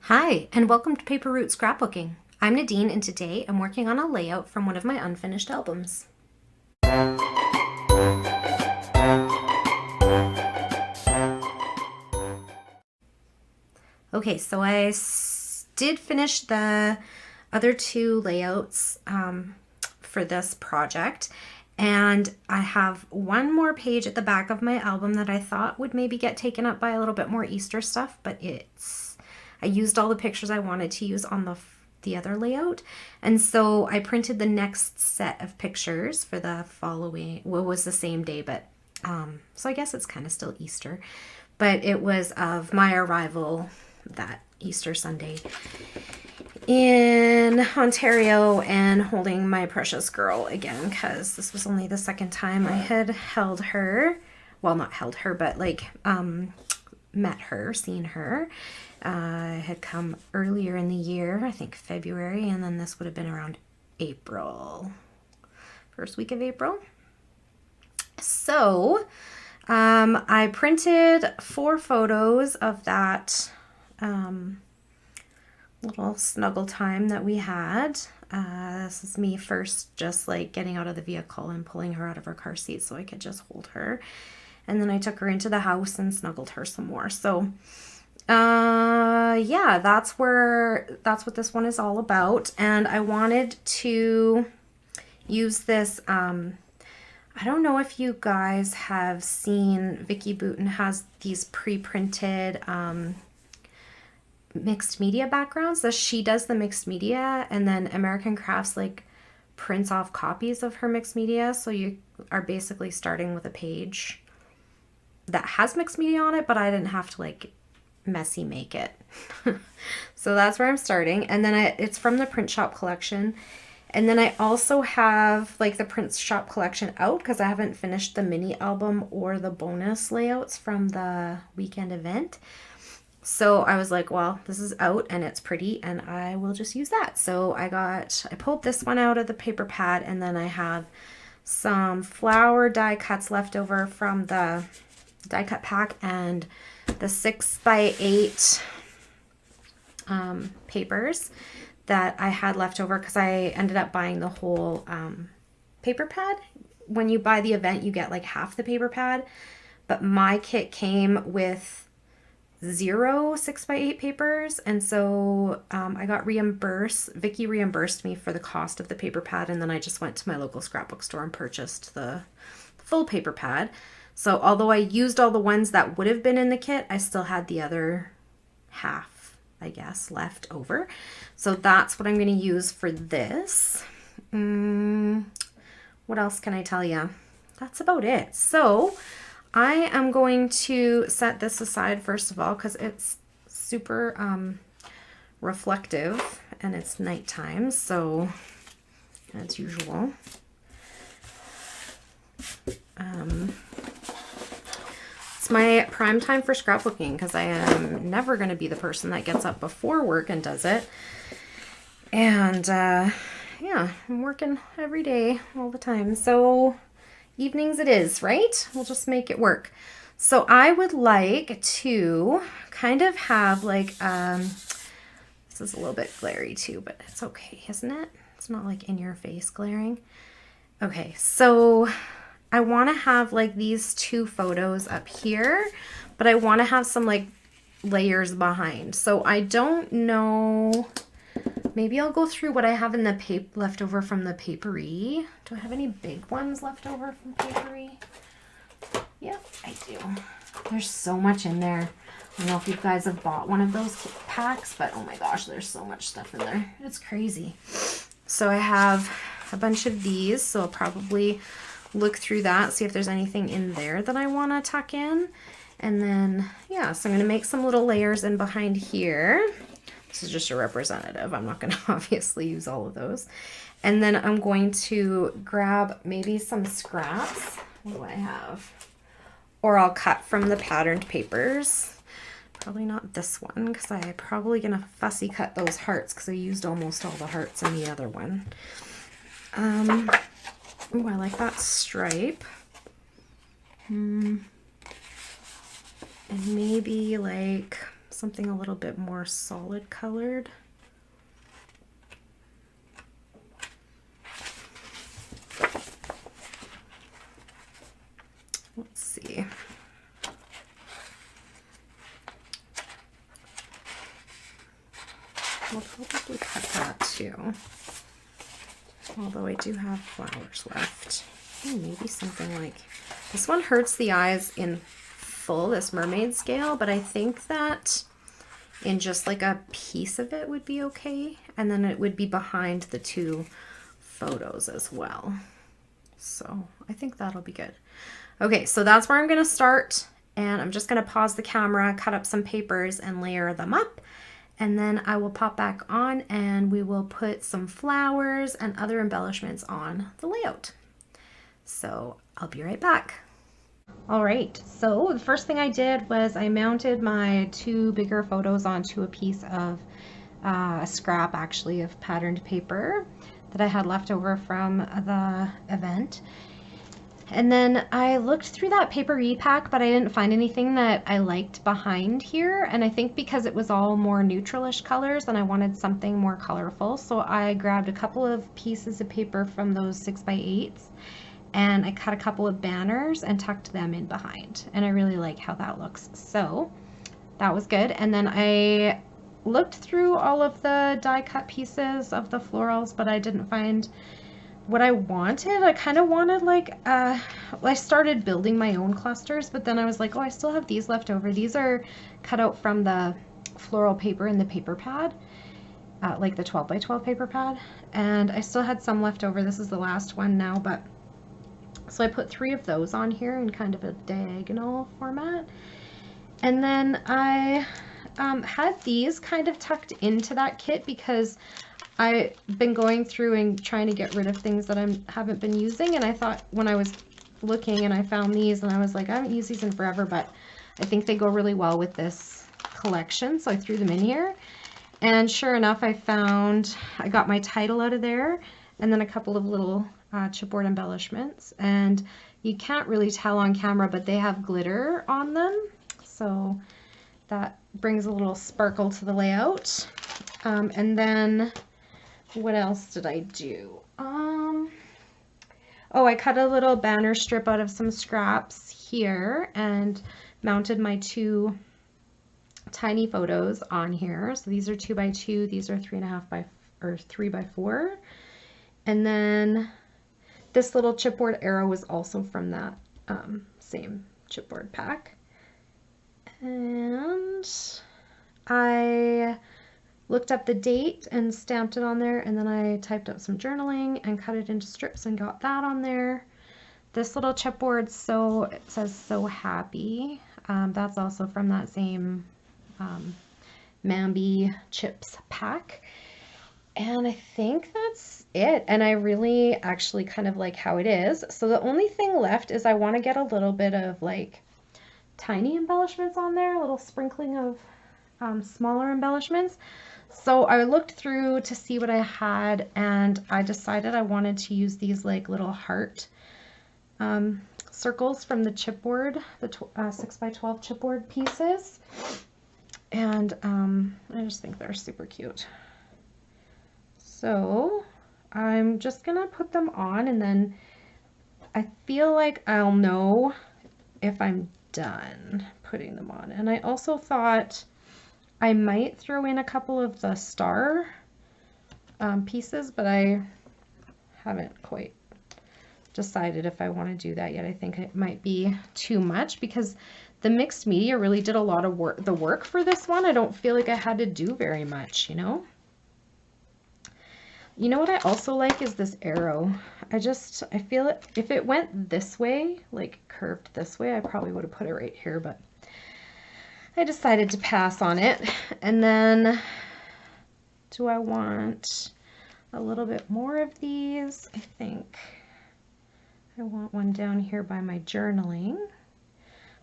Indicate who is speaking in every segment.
Speaker 1: Hi, and welcome to Paper Route Scrapbooking. I'm Nadine, and today I'm working on a layout from one of my unfinished albums. Okay, so did finish the other two layouts for this project, and I have one more page at the back of my album that I thought would maybe get taken up by a little bit more Easter stuff, but I used all the pictures I wanted to use on the other layout, and so I printed the next set of pictures for the following, well, it was the same day, but so I guess it's kind of still Easter, but it was of my arrival that Easter Sunday in Ontario and holding my precious girl again, because this was only the second time I had held her. Well, not held her, but like met her, seen her. I had come earlier in the year, I think February, and then this would have been around April, first week of April. So I printed 4 photos of that little snuggle time that we had. This is me first just like getting out of the vehicle and pulling her out of her car seat so I could just hold her. And then I took her into the house and snuggled her some more. So yeah, that's what this one is all about. And I wanted to use this, I don't know if you guys have seen, Vicki Boutin has these pre-printed mixed media backgrounds. So she does the mixed media, and then American Crafts like prints off copies of her mixed media. So you are basically starting with a page that has mixed media on it, but I didn't have to like messy make it. So that's where I'm starting. And then it's from the print shop collection. And then I also have like the print shop collection out because I haven't finished the mini album or the bonus layouts from the weekend event. So I was like, well, this is out and it's pretty and I will just use that. So I pulled this one out of the paper pad, and then I have some flower die cuts left over from the die cut pack and the 6x8 papers that I had left over because I ended up buying the whole paper pad. When you buy the event, you get like half the paper pad, but my kit came with 0 6x8 papers, and so I got reimbursed. Vicki reimbursed me for the cost of the paper pad, and then I just went to my local scrapbook store and purchased the full paper pad. So although I used all the ones that would have been in the kit, I still had the other half, I guess, left over. So that's what I'm going to use for this. What else can I tell you? That's about it. So I am going to set this aside first of all because it's super reflective and it's nighttime. So as usual, it's my prime time for scrapbooking because I am never going to be the person that gets up before work and does it. And yeah, I'm working every day all the time. So evenings it is, right? We'll just make it work. So I would like to kind of have like, this is a little bit glary too, but it's okay, isn't it? It's not like in your face glaring. Okay, so I want to have like these 2 photos up here, but I want to have some like layers behind. So I don't know, maybe I'll go through what I have in the left over from the papery. Do I have any big ones left over from papery? Yep, I do. There's so much in there. I don't know if you guys have bought one of those packs, but oh my gosh, there's so much stuff in there. It's crazy. So I have a bunch of these, so I'll probably look through that, see if there's anything in there that I want to tuck in. And then, yeah, so I'm going to make some little layers in behind here. This is just a representative. I'm not going to obviously use all of those. And then I'm going to grab maybe some scraps. What do I have? Or I'll cut from the patterned papers. Probably not this one because I'm probably going to fussy cut those hearts because I used almost all the hearts in the other one. Oh, I like that stripe. And maybe like something a little bit more solid colored. Let's see. I'll probably cut that too. Although I do have flowers left. Oh, maybe something like this one hurts the eyes in full, this mermaid scale, but I think that in just like a piece of it would be okay. And then it would be behind the two photos as well. So I think that'll be good. Okay, so that's where I'm gonna start, and I'm just gonna pause the camera, cut up some papers and layer them up. And then I will pop back on and we will put some flowers and other embellishments on the layout. So I'll be right back. All right, so the first thing I did was I mounted my two bigger photos onto a piece of a scrap actually of patterned paper that I had left over from the event. And then I looked through that paper repack, but I didn't find anything that I liked behind here. And I think because it was all more neutralish colors and I wanted something more colorful. So I grabbed a couple of pieces of paper from those 6x8s and I cut a couple of banners and tucked them in behind. And I really like how that looks. So that was good. And then I looked through all of the die cut pieces of the florals, but I didn't find what I wanted. I kind of wanted like, I started building my own clusters, but then I was like, oh, I still have these left over. These are cut out from the floral paper in the paper pad, like the 12x12 paper pad. And I still had some left over. This is the last one now, but so I put 3 of those on here in kind of a diagonal format. And then I had these kind of tucked into that kit because I've been going through and trying to get rid of things that I haven't been using, and I thought when I was looking and I found these and I was like, I haven't used these in forever, but I think they go really well with this collection, so I threw them in here. And sure enough, I got my title out of there and then a couple of little chipboard embellishments, and you can't really tell on camera, but they have glitter on them, so that brings a little sparkle to the layout. And then what else did I do? Oh, I cut a little banner strip out of some scraps here and mounted my 2 tiny photos on here. So these are 2x2, these are 3x4. And then this little chipboard arrow was also from that same chipboard pack. And I looked up the date and stamped it on there, and then I typed up some journaling and cut it into strips and got that on there. This little chipboard, so it says "So Happy." That's also from that same Mambi Chips pack. And I think that's it. And I really actually kind of like how it is. So the only thing left is I want to get a little bit of like tiny embellishments on there, a little sprinkling of smaller embellishments. So I looked through to see what I had, and I decided I wanted to use these like little heart circles from the chipboard, the 6x12 chipboard pieces. And I just think they're super cute. So I'm just gonna put them on, and then I feel like I'll know if I'm done putting them on. And I also thought I might throw in a couple of the star pieces, but I haven't quite decided if I want to do that yet. I think it might be too much because the mixed media really did a lot of work for this one. I don't feel like I had to do very much, you know? You know what I also like is this arrow. I feel it, if it went this way, like curved this way, I probably would have put it right here, but I decided to pass on it. And then do I want a little bit more of these? I think I want one down here by my journaling,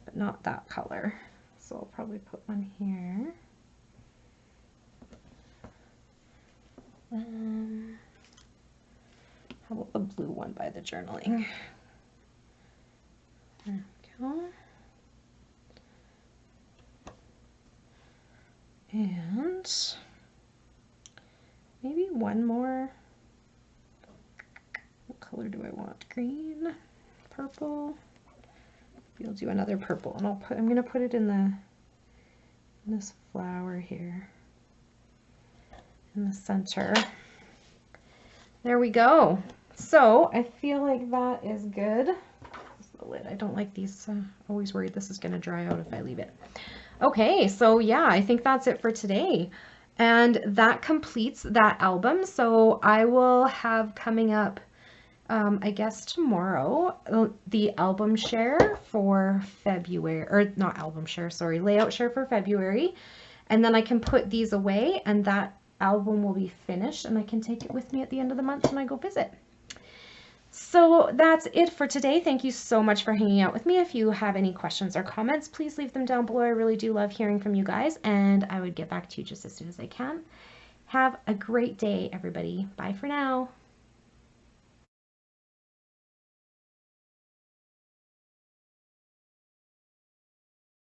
Speaker 1: but not that color. So I'll probably put one here. How about the blue one by the journaling? There we go. And maybe one more. What color do I want? Green, purple. We'll do another purple, and I'm gonna put it in this flower here in the center. There we go. So I feel like that is good. This is the lid. I don't like these. Always worried this is gonna dry out if I leave it. Okay, so yeah, I think that's it for today. And that completes that album. So I will have coming up, I guess tomorrow, the album share for February, or not album share, sorry, layout share for February. And then I can put these away and that album will be finished and I can take it with me at the end of the month when I go visit. So that's it for today. Thank you so much for hanging out with me. If you have any questions or comments, please leave them down below. I really do love hearing from you guys, and I would get back to you just as soon as I can. Have a great day, everybody. Bye for now.